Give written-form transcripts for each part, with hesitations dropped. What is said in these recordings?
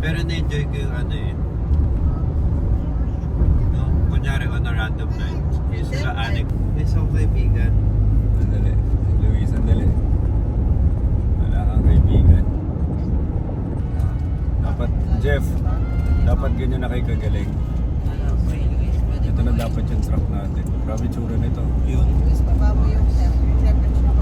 Pero na-enjoy ko yung ano eh. No? Kunyari on a random night. Yung sila anik. May isang kaibigan. Sandali. Luis, sandali. Wala kang kaibigan. Dapat, Jeff, dapat ganyan na kayo kagaling. Ito na dapat yung truck natin. Grabe tsura nito. Yun. Luis, mababo yung temperature ko.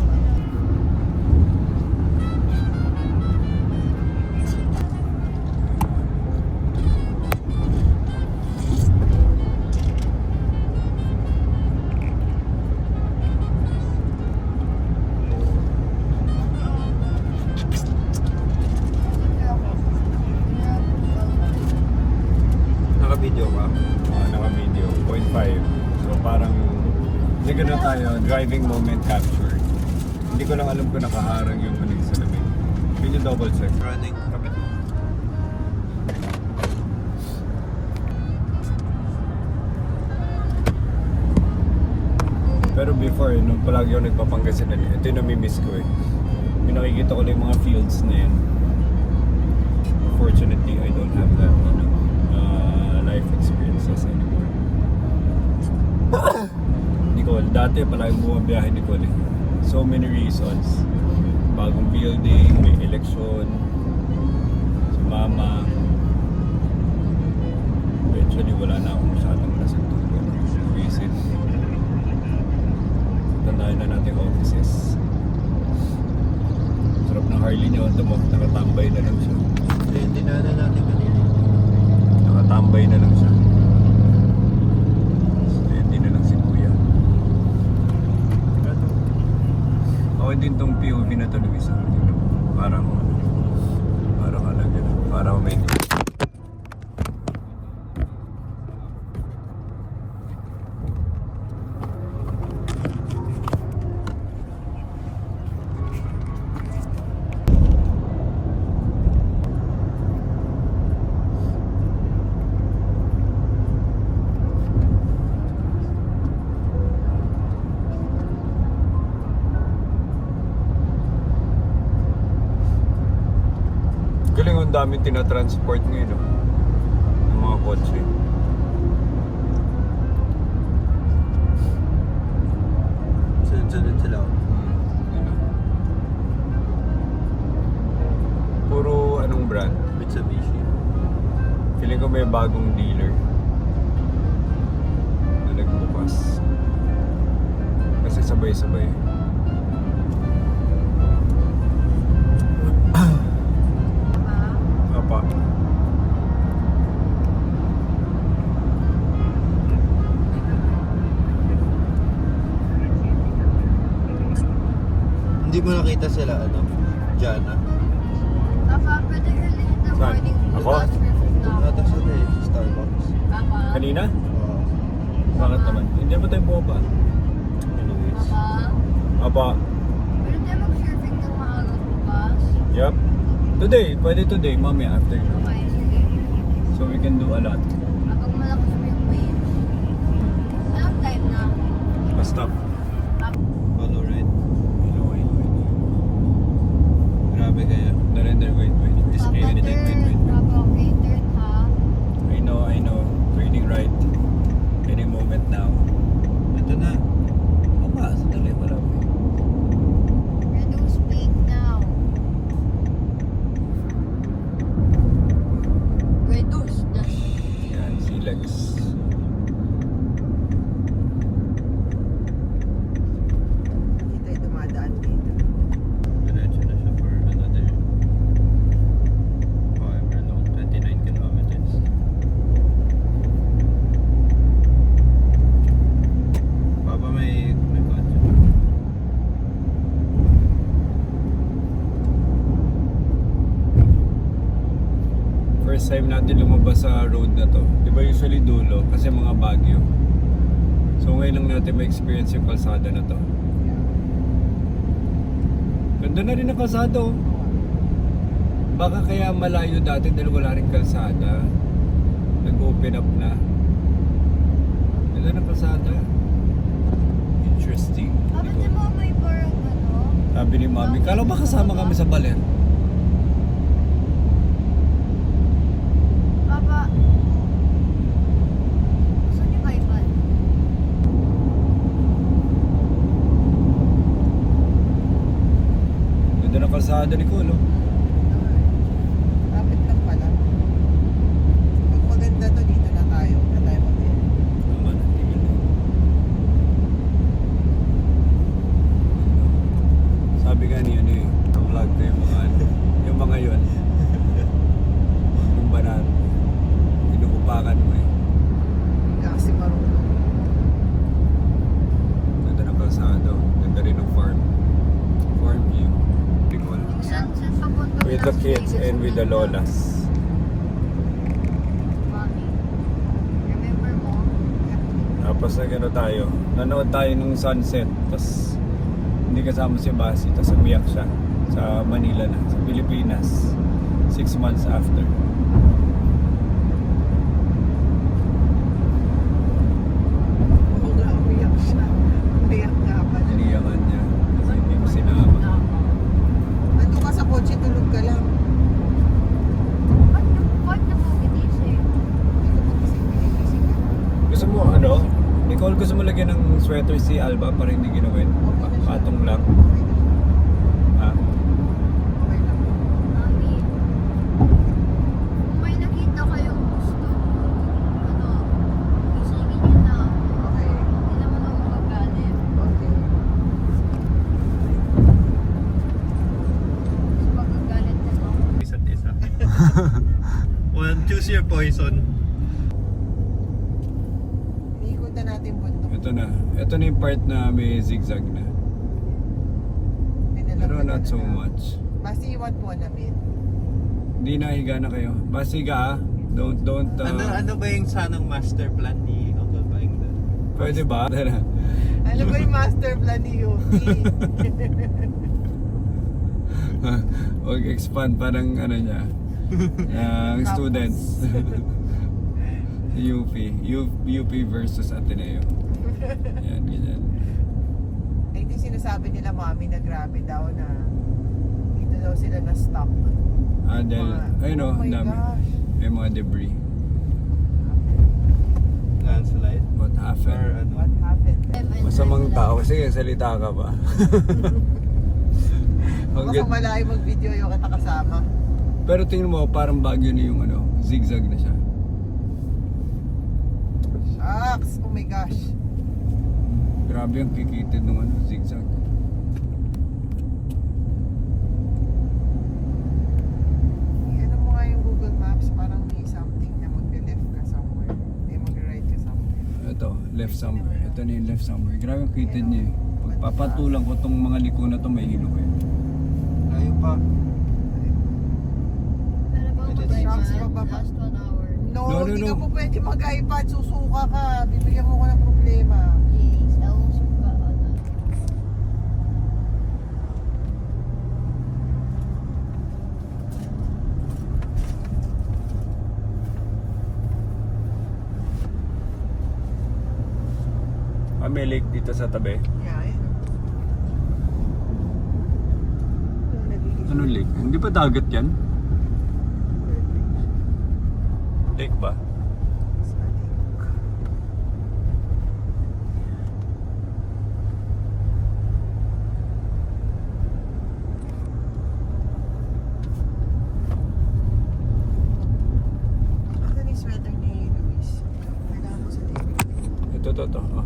Naka-video ka? Naka-video, 0.5. So parang, hindi ko na tayo, driving moment capture. Hindi ko lang alam kung nakaharang yung manig sa lamig. Can you double check? Running kami. Pero before, nung palagi ako nagpapangasinan, ito yung namimiss ko eh. May nakikita ko lang yung mga fields na yan. Fortunately, I don't have that, life experiences anymore. Nicole, dati palagi bumabiyahe Nicole eh. So many reasons. Bagong building, may election, si mama. Eventually, wala na akong masyadong nasantugan. Visit. Tandaan na natin offices. Sarap ng Harley niyo, nakatambay na lang siya. Hindi na natin kanina. Nakatambay na lang siya. Steady na lang si Kuya. Ano? Okay din tong POV na to, Luis. Parang alam yun. Parang may... Galing ang daming tinatransport ngayon, no? Ng mga kotse. Sunod-sunod sila. Yun, no? Puro anong brand? Mitsubishi. Feeling ko may bagong dealer na nagbukas. Kasi sabay-sabay. Apa. Hindi mo nakita sila, ano? Jana. Papa, pwede ka din in the Saan? morning. Ako? Nata sila eh, sa Starbucks. Papa? Kanina? Oo. Bakit naman? Hindi ba tayo bumaba? Anyways. Papa? Apa. Pwede tayo mag-surfing ng maaga bukas? Yup. Today. Pwede today. Mamaya after. Okay, sige. So we can do a lot. Kapag malakas mo yung waves. Anong time na? Basta. Follow right. Wait. Grabe kaya. Narender, wait. This Papa, area, wait. turn. Papa, okay, turn ha? I know. Turning right. Any moment now. Ito na. Mama, sandali pala. Reduce speed now. Reduce the Yan, Silex. Hindi tayo dumadaan dito. Diretso na siya for another however long, 29 kilometers. Papa, may kotse. First time natin lumabas sa road na to. Di ba usually dulo? Kasi mga Baguio. So ngayon lang natin ma-experience yung kalsada na to. Ganda na rin ang kalsada, oh. Baka kaya malayo dati dahil wala rin kalsada. Nag-open up na. Ganda ng kalsada. Interesting. Papa, di ba may parang ano? Sabi ni Mami, kala ba kasama kami sa baler? kalsada ni Kulo. Lapit lang pala. Pag maganda to, dito na tayo. Na tayo mag-end. Naman, tingin mo. Sabi nga ni ano eh, vlog ko yung mga yun. Yung banat, inuupakan mo eh. Kasi marunong. Ganda ng kalsado, ganda rin ng farm view. Tingol. Saan papunta? With the kids and with the lolas. Mommy, remember mo? Tapos nag-ano tayo, nanood tayo nung sunset, tapos hindi kasama si Basi, tapos umiyak siya sa Manila na, sa Pilipinas, 6 months after. Oo nga, umiyak siya. Umiyak nga pala. Iniyakan niya, kasi hindi ko sinama. Nandun ka sa kotse, tulog ka lang. Ba't na mo ginising? Hindi ka magising, pinigising ka. Gusto mo ano, Nicole, gusto mo lagyan ng sweater si Alba para hindi ginawin? Patong lang. Ha? Okay lang. Mami, kung may nakita kayong gusto, isingin nyo na. Okay. Hindi naman ako magalit. Okay. Kasi magagalit na ako. Isa't isa. Well, choose your poison. Iikot na natin bundok. Ito na yung part na may zigzag na. Pinalang Pero ka not na so na. much. Basta iwan po namin. Hindi na higa na kayo. Basta higa ah. Don't Ano ba yung sanang master plan ni Uncle Baing doon? pwede ba? Ano ba yung master plan ni Yuki? Huwag expand parang ano niya. Ang Tapos. students. UP versus Ateneo. Yan, ganyan. Ay, di sinasabi nila mami na grabe daw na dito daw sila na stuck. Dahil, ayun o, Oh my dami. gosh. May mga debris. Landslide? What Or happened? ano? What happened? Masamang tao. Sige, salita ka ba? Ang Baka ganda. malayo mag-video yung kita kasama. Pero tingnan mo, parang Baguio na yung ano, zigzag na siya. Shucks! Oh my gosh. Grabe ang kikitid ng ano, zigzag. Ano mo nga yung Google Maps, parang may something na mag-left ka somewhere. Hindi mag-right ka somewhere. Ito, left somewhere. Ito na yung left somewhere. Grabe ang kitid niya eh. Pagpapatulang ko tong mga liko na to, may hilok eh. Layo pa. Pero bang Ito, mag-iPad, shucks, bababa. last 1 hour. No, No, hindi no. ka po pwede mag-iPad. Susuka ka. Bibigyan mo ko ng problema. Yes, ewan suka. May lake dito sa tabi. Yeah, eh. Anong lake? Hindi ba dagat yan? Lake ba? Asan yung sweater ni Luis? Kailangan mo sa table. Ito. Oh.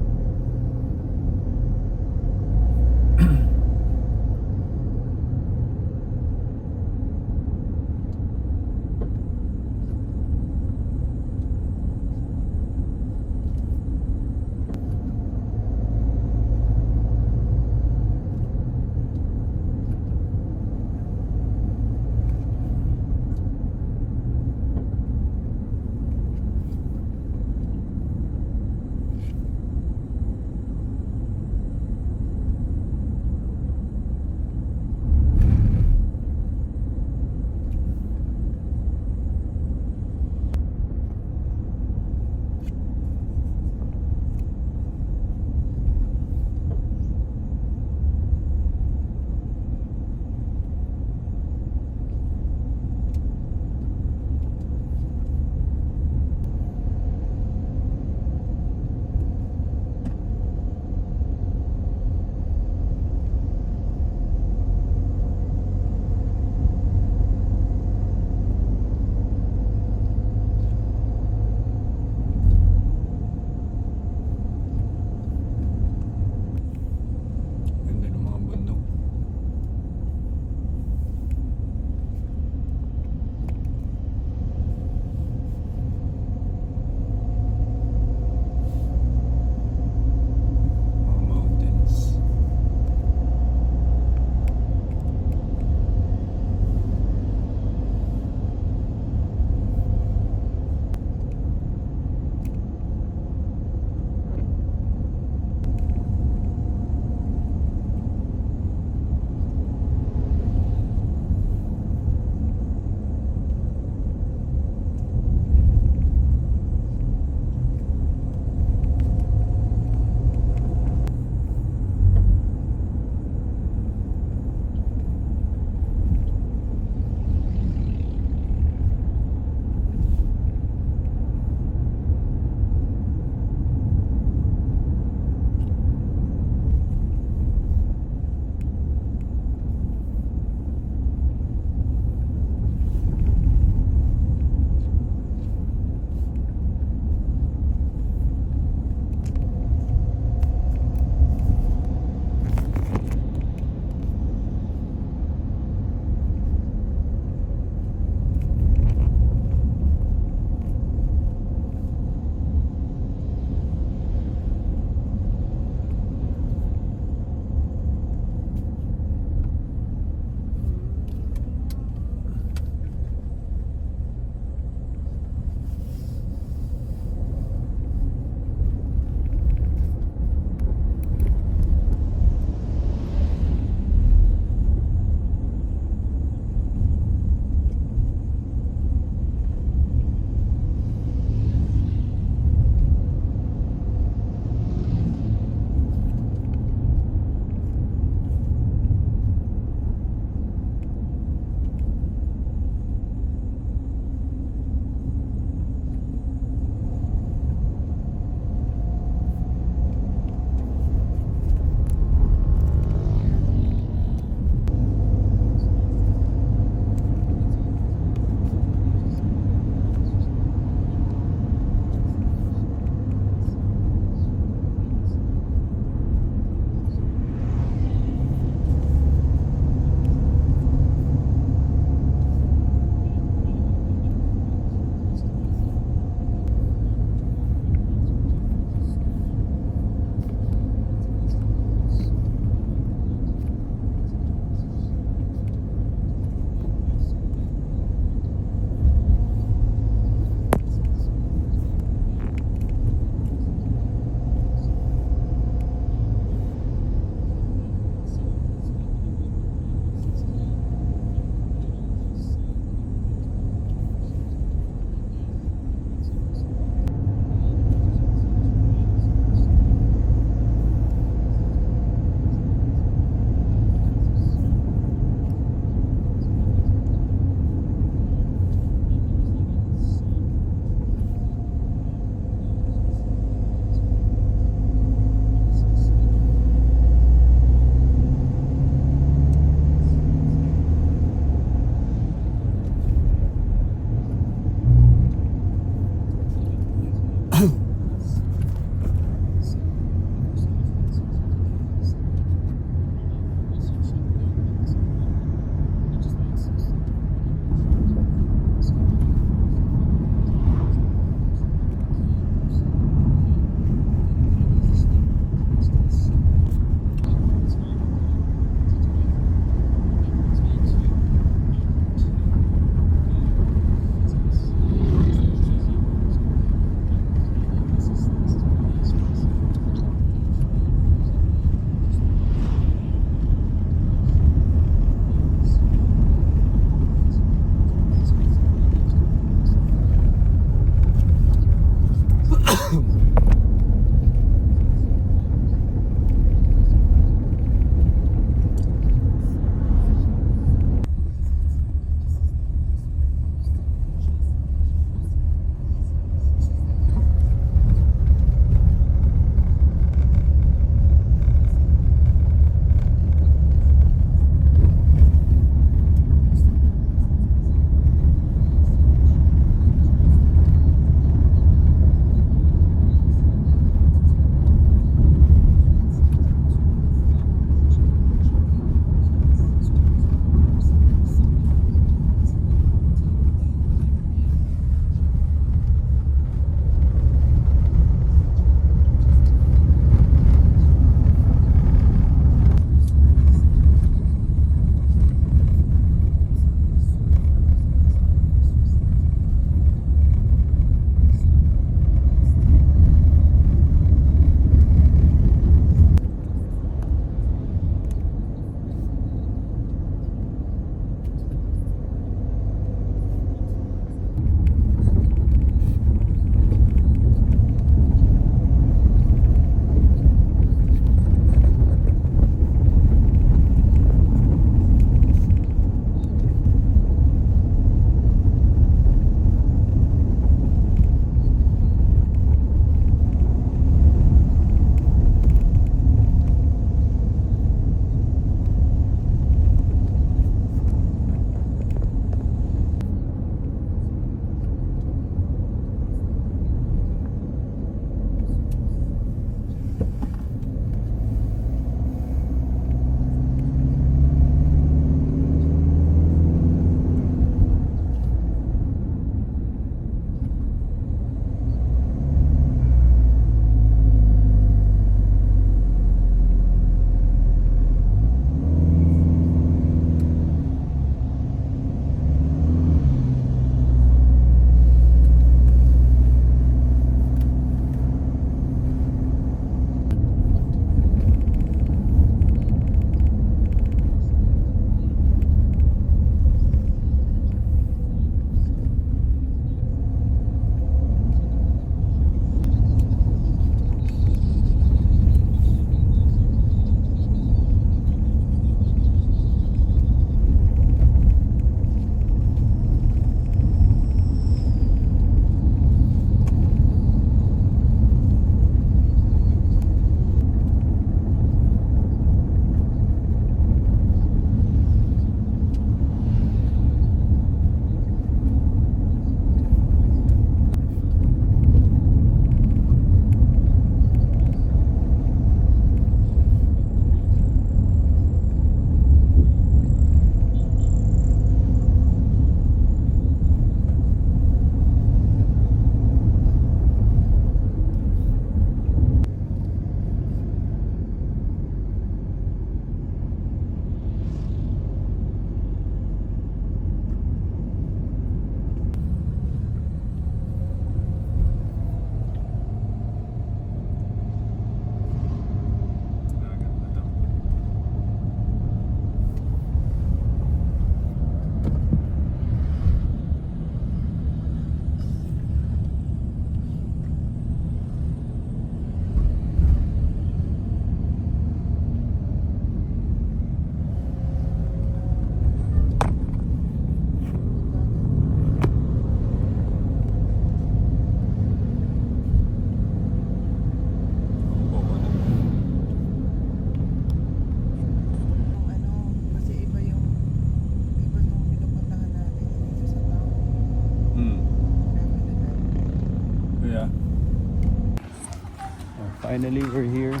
Finally, we're here.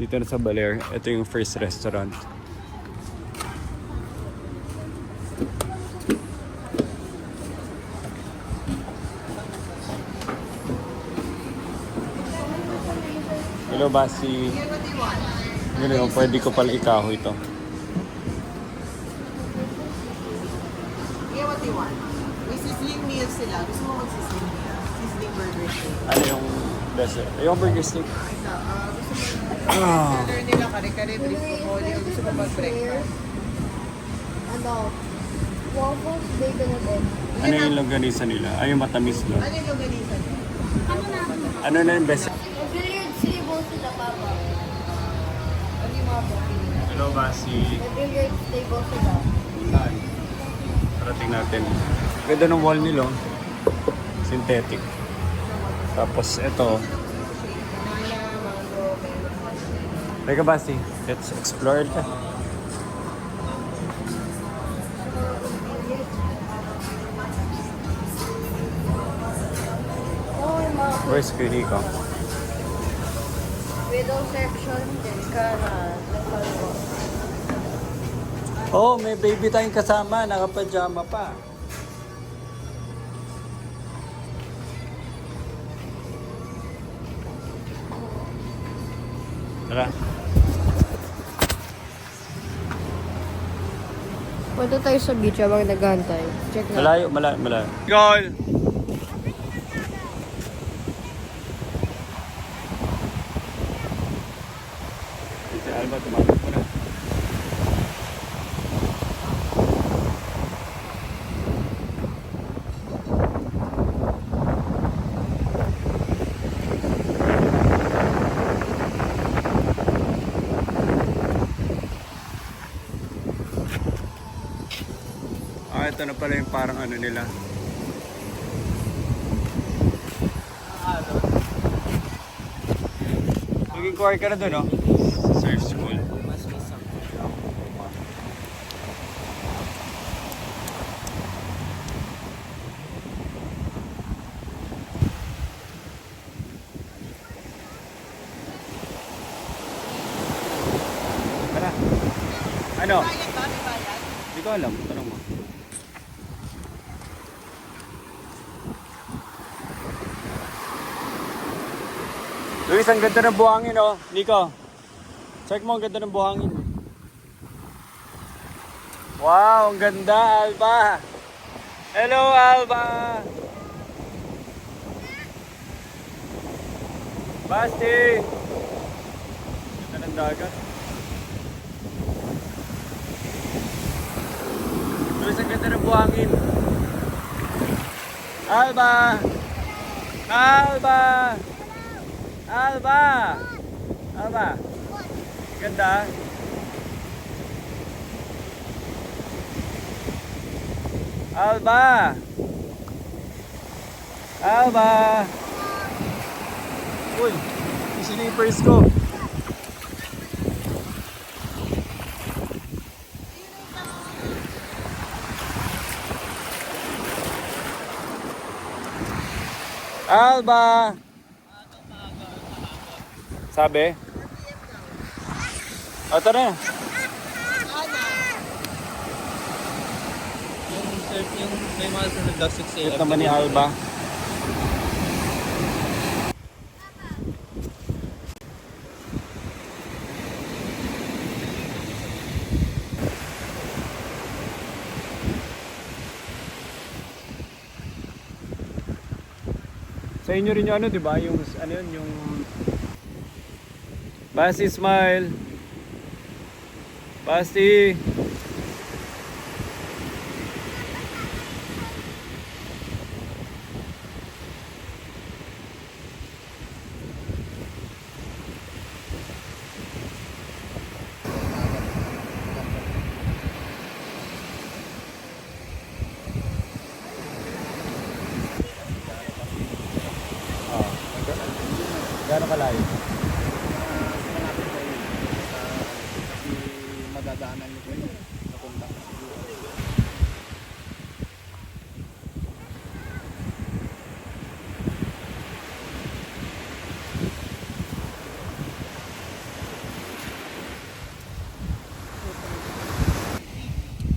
Dito na sa Baler. Ito yung first restaurant. Hello, Basi. Ganun, pwede ko pala ikahoy ito. Yeah, what do you want? May sizzling meal sila. Gusto mo mag-sizzling meal? Sizzling burger steak. Ano yung dessert? Yung burger steak. Gusto mo order nila kare-kare, brief pomoli, o gusto mo mag-breakfast? Ano? Waffles, bacon and egg. Ano yung longganisa nila? Ay, yung matamis lang. Ano yung longganisa niya? Ano na yung best? Billiard table sila, Papa. Ano yung mga booking? Hello, Basi. May billiard table sila. Saan? Parating natin. Ganda ng wall nila. Oh. Synthetic. Tapos ito. Teka, Basi. Let's explore ka. Oh, yung mga Where's Cutie ko? widow section din ka na nagpalwa. Oh, may baby tayong kasama. Nakapajama pa. Tara. Punta tayo sa beach habang naghahantay. Check na. Malayo, malayo, malayo. Goal! Si Alba, tumakot mo na. Ito na pala yung parang ano nila. Mag-inquire ka na doon, no? Surf school. Tara. Ano? Hindi ko alam. Tanong mo. Luis, ang ganda ng buhangin, oh. Nico, check mo, ang ganda ng buhangin. Wow, ang ganda, Alba. Hello, Alba. Basti. Ganda ng dagat. Luis, ang ganda ng buhangin. Alba. Alba. Alba! Alba! Ganda! Alba! Alba! Uy! Yung slippers ko! Alba! Sabi? O, tara na. Yung may mga sa nagdasik sa Ito naman ni Alba. Sa inyo rin yung ano, di ba? Yung ano yun, yung Basti, smile. Basti. Gano'n kalayo? Madadaanan niyo po yun. Napunta.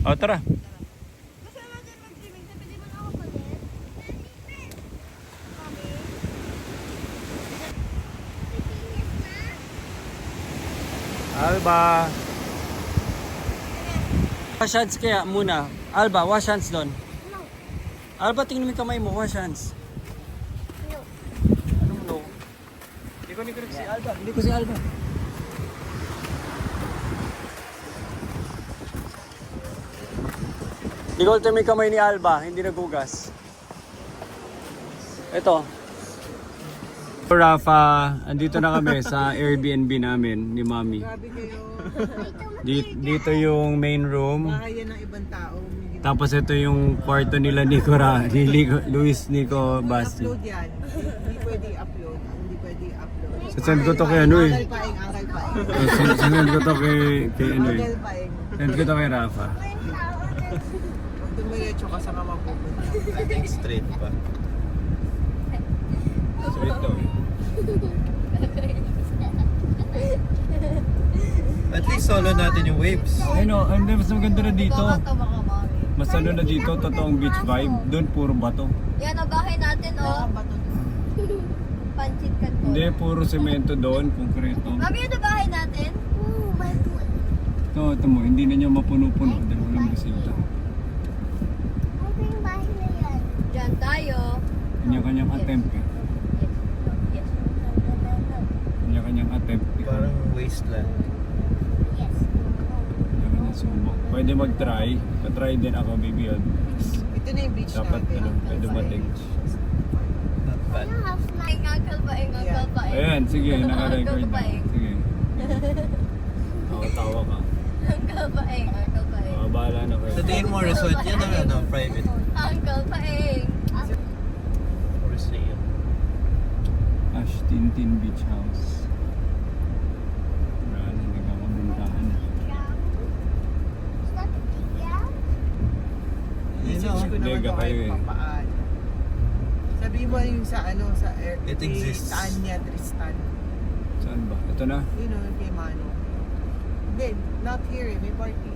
O, tara. Gusto natin mag-swimming. Sabi di mo na ako palit. Alba. Wash hands kaya muna. Alba, wash hands doon. No. Alba, tingnan mo yung kamay mo. Wash hands. No. Anong no? Hindi ko si Alba. Hindi ko si Alba. Nicole, tingnan mo yung kamay ni Alba. Hindi nagugas. Ito. Rafa, andito na kami sa Airbnb namin ni Mami. Grabe kayo. Dito yung main room. Bahay yan ng ibang tao. Tapos ito yung kwarto nila ni Luis Nico Basti. Upload yan. Hindi pwede i-upload. Hindi pwede i-upload. Send ko to kay ano eh. Angel paing. Send ko to kay ano eh. Angel paing. Send ko to kay Rafa. Pag dumiretso ka sa mapupunta. I think straight pa. Sweet to. At least solo natin yung waves. Ay no, mas maganda na dito. Kakatawa ka, mami. Mas ano na dito, totoong beach vibe. Doon puro bato. Yan ang bahay natin, oh. Ang bato doon. Pancit ka to. Hindi, puro semento doon, konkreto. Mami, yun ang bahay natin? Oo, my God. Ito mo, hindi na niya mapuno-puno dahil walang bisita. Ano yung bahay na yan? Diyan tayo. Kanya-kanyang attempt eh. Yes. Kanya-kanyang attempt. Parang wasteland. Yes. Kanya-kanyang subok. Pwede mag-try. Pa-try din ako, baby. Ito na yung beach Dapat natin. ano, pwede mating. Not bad. Paing, uncle paing, uncle paing. Ayan, sige, naka-record Uncle na. paing. Sige. Tawa ka. Uncle paing, uncle paing. Bahala na kayo. Sa tingin mo resort yan ang ano, private Uncle paing. or sale? Ash Tintin Beach House. Wala na, nagkakabintahan. I-search ko naman Mega ito kayo kahit eh. papaan. Sabi mo yung sa ano, sa air, It exists. Tanya Tristan. Saan ba? Ito na? Yun o, kay Mano. Hindi, not here eh, may party.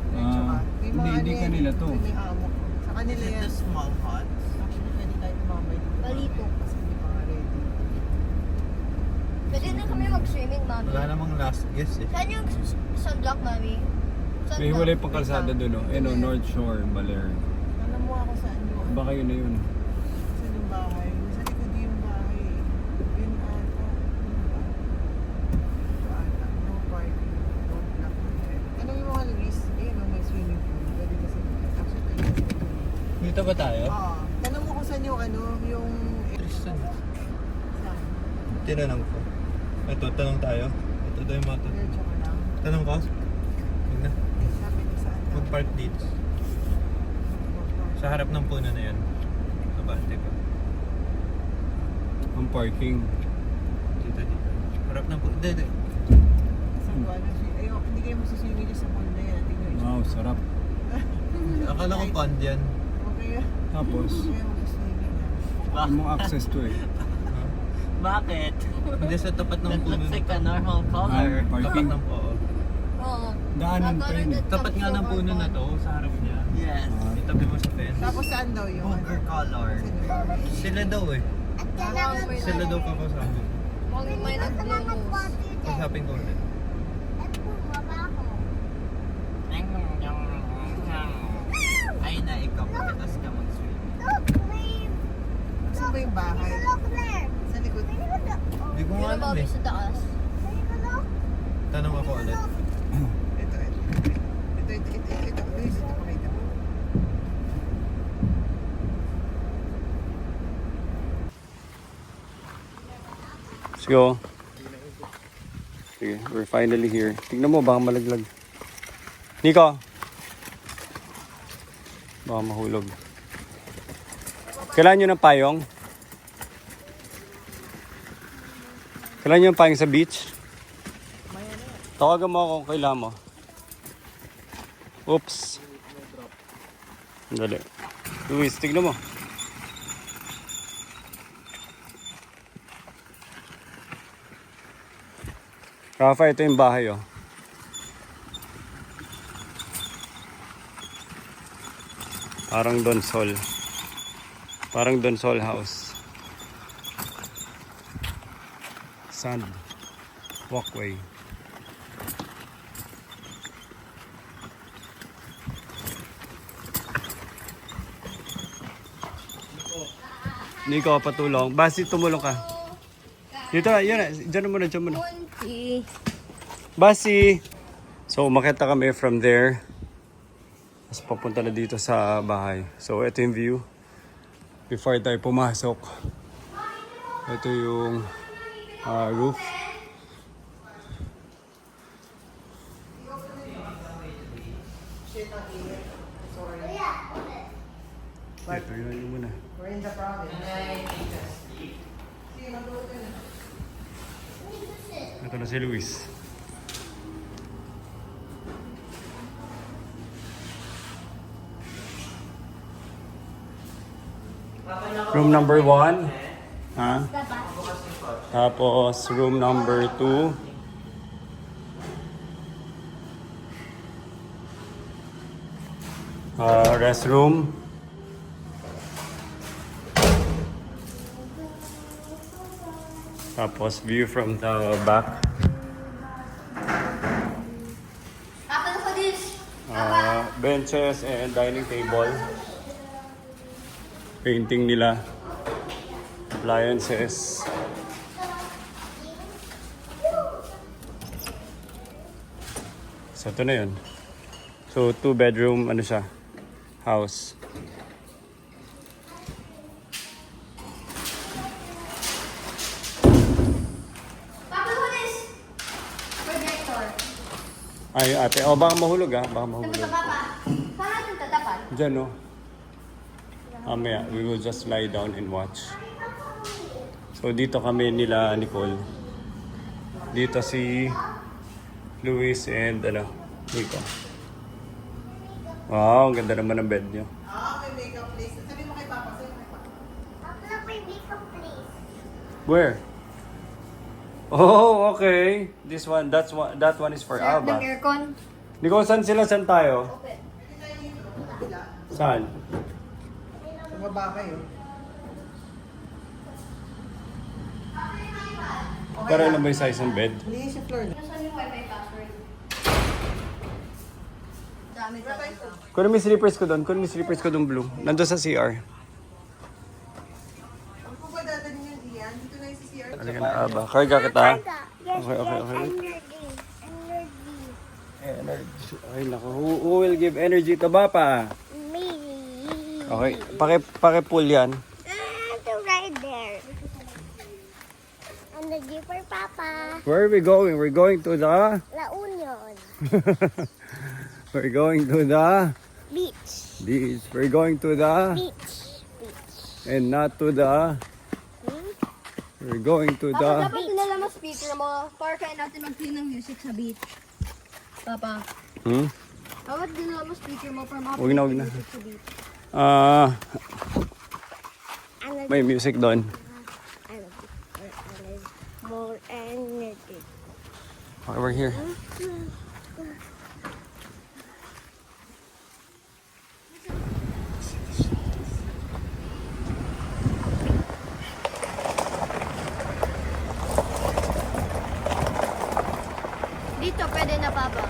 Diretso ka. May mga hindi ano yan kanila eh, to. May amo. Sa kanila Is it yan. the small huts? Actually, pwede tayo tumambay dito. Balito. Kasi hindi pa nga ready. Pwede na kami mag-swimming, mami. Wala namang last guess eh. Saan yung sunblock, mami? Sunblock. May hiwalay pang kalsada doon, no? Eh, no, North Shore, Baler. Alam mo ako saan yun. Baka yun na yun. Saan yung bahay? Sa likod yung bahay. Yun ata. Yun ba? Ito ata. No parking. No block. Ano yung mga Luis? Eh, no, may swimming pool. Pwede kasi. Actually, pwede kasi. Dito ba tayo? Oo. Tanong mo kung saan yung ano, yung... Tristan. Saan? Tinanong ko. Ito, tanong tayo. Ito tayo mga tanong. Diretso ka lang. Tanong ko? Huwag na. Sabi niya saan daw. Mag-park dito. Sa harap ng puno na yan. Abante pa. Ang parking. Dito. Harap ng puno. Hindi. Saan ko ano siya? Ayoko, hindi kayo masaswimming dyan sa pool na yan. Tingnan niyo. Wow, sarap. Akala ko pond yan. Okay. Tapos, Hindi kayo masaswimming yan. may mo access to eh. Bakit? Hindi sa tapat ng That puno. looks like a normal color. Ah, parking. Tapat ng oo. Oo. Daanan pa yun eh. Tapat nga ng puno na to sa harap niya. Yes. Itabi mo sa fence. Tapos saan daw yun? Poker color. Saan yung bahay? Sila daw eh. Sila daw kakasama. Mukhang may nag-blows. Kasapin ko ulit. Ay na, ikaw. Pagkatas ka mag-swim. Saan ba yung bahay? Sa likod. Hindi ko Yun nga ang alam babi eh. sa taas. Tanong ako ulit. Ito. Luis, ito pakita mo. Let's go. Sige, we're finally here. Tignan mo, baka malaglag. Nico! Baka mahulog. Kailangan nyo ng payong? Kailangan nyo ng payong sa beach? Tawagan mo ako kung kailangan mo. Oops. Dali. Luis, tignan mo. Rafa, ito yung bahay oh. Parang Donsol. Parang Donsol House. Sand. Walkway. Nico, patulong. Basi, tumulong ka. Dito na, yan na. Diyan muna, diyan muna. Basi! So, umakita kami from there. Tapos papunta na dito sa bahay. So, ito yung view. Before tayo pumasok. Ito yung roof. Ito yun muna. We're in the province. Ito na si Luis. Room number 1. Ha? Tapos room number 2. Restroom. Tapos view from the back. Benches and dining table. Painting nila. Appliances. So ito na yun. So 2-bedroom ano siya, house. Papa, what is projector? Ay ate, oh baka mahulog ah, baka mahulog. Sabi ka, Papa, saan natin tatapan? Diyan no. Mamaya, we will just lie down and watch. So dito kami nila Nicole. Dito si Luis and Nico. Wow, ang ganda naman ng bed niyo. May makeup place. Sabi mo kay Papa, sabi mo kay Papa. Papa, may makeup please. Where? Oh, okay. This one, that one is for Sarap ng Alba. aircon. Nico, saan sila? Saan tayo? Saan? Sa baba kayo. Pero ilan ba yung size ng bed? Hindi siya floor na. Nasaan yung wifi password? Dami talaga. Kunin mo yung slippers ko doon. Kunin mo yung slippers ko doon blue. Nandun sa CR. Ang po ba dadalhin yun, Ian? Dito na yung CCR. Halika na, Aba. Karga kita. Okay. Energy. Ay, naku. Who will give energy to Bapa? Me. Okay. Paki-pull yan. To right there. And the for Papa. Where are we going? We're going to the... La Union. We're going to the Beach. beach. We're going to the... Beach. And not to the... We're going to the... Dapat dinala mo speaker mo para kaya natin mag-play ng music sa beach. Papa, Hmm? dapat dinala mo speaker mo para Huwag na, huwag na. music sa beach. May music doon. More energy. Okay, we're here. Dito, pwede na, Papa.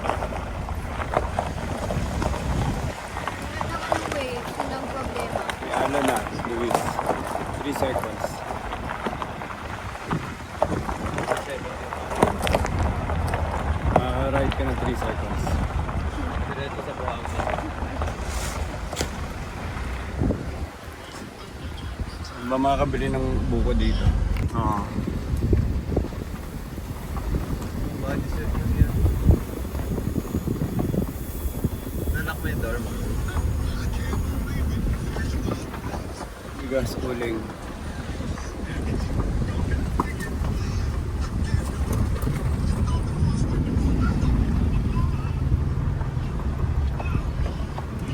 Bakit naman wait? Yun ang problema. May ano na, Luis. 3 seconds. Ride ka ng 3 seconds. Diretso sa Buangsa. Saan ba makakabili ng buko dito? Oo. Body set lang yan. Nanak mo yung door mo. Gas cooling.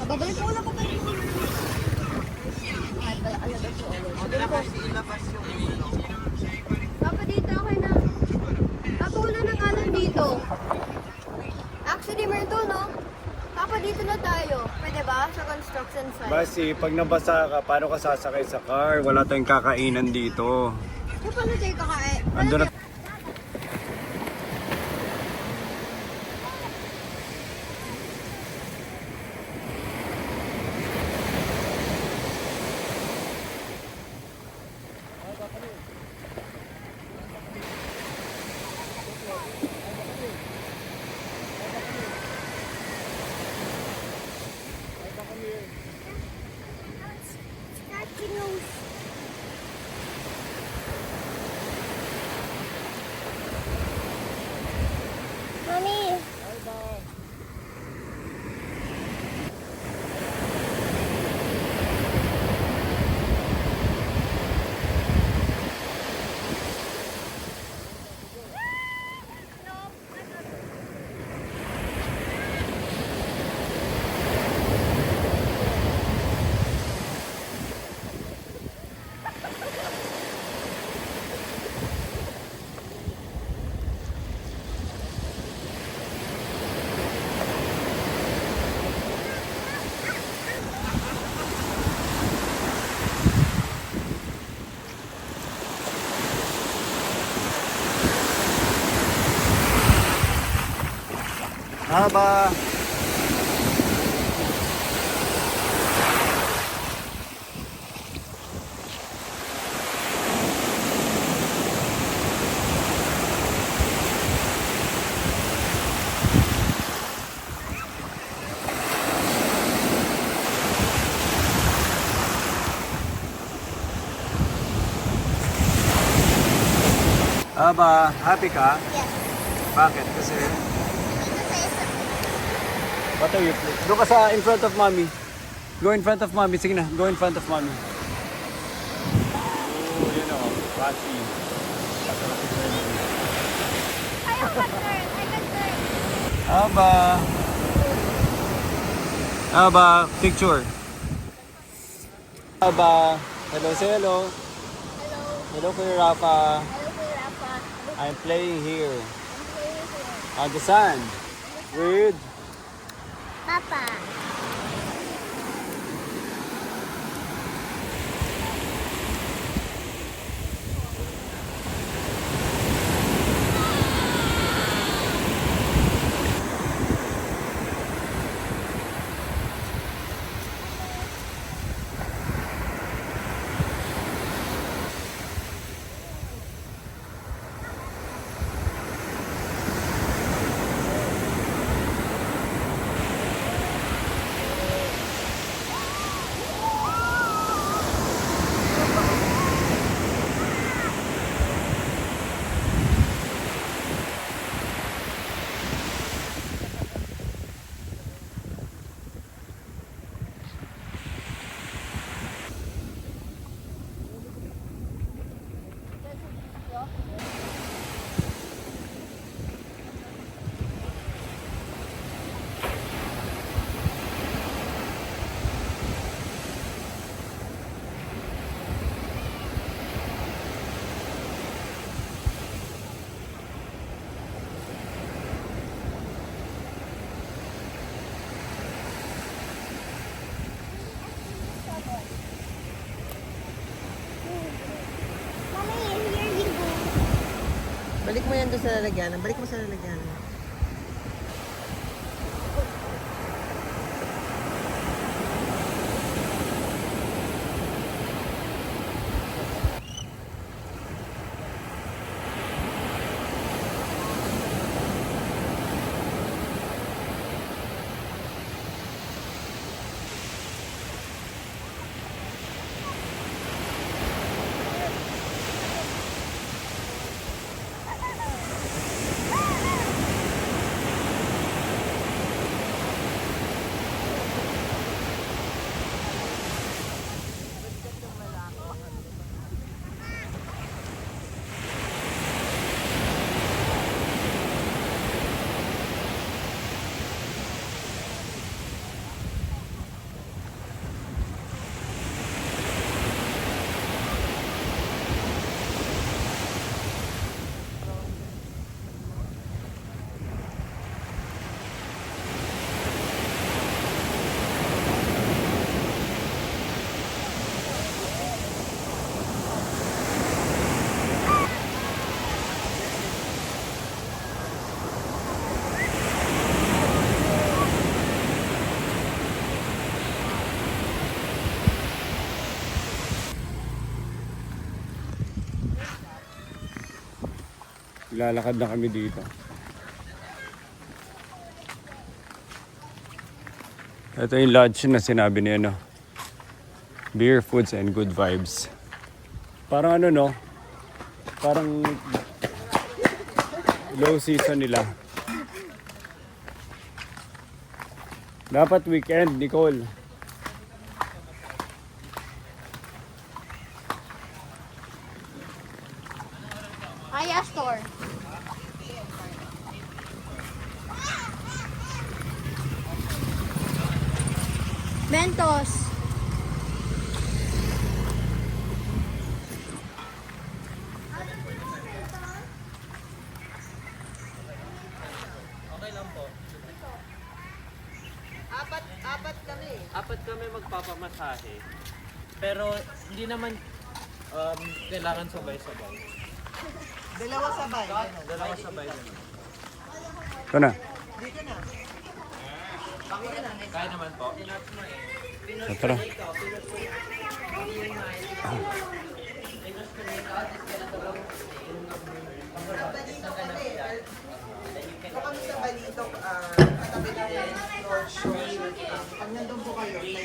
Babalik ko na pa tayo. Ay, pala alabas ko ulit. Papa, dito okay na. Papa, wala nang alam dito. Actually, meron to, no? Papa, dito na tayo. Pwede ba? Sa construction site. Basi, pag nabasa ka, paano ka sasakay sa car? Wala tayong kakainan dito. So, paano tayo kakain? Ando na. Mami! Haba. Aba, happy ka? Yes. Bakit? Kasi, Kasi what are you playing? Doon ka sa in front of mommy. Go in front of mommy. Sige na, go in front of mommy. Oh, you know, Rashi. ayaw ka turn. I can turn. Aba. Aba, picture. Aba. Hello, say hello. Hello. Hello, Kuya Rafa. Hello, Kuya Rafa. I'm playing here I'm playing here. on the sand with Papa. Balik mo yan doon sa lalagyanan. Balik mo sa lalagyanan. Lalakad na kami dito. Ito yung lodge na sinabi niya, no? Beer, foods, and good vibes. Parang ano, no? Parang low season nila. Dapat weekend, Nicole. Hi, Astor. Mentos. Apat kami magpapamasahe. Pero hindi naman kailangan sabay-sabay. Dalawa sabay. Dalawa sabay na. Ito na. Dito na. Kaya naman po. Ito na. So kami sa Balito,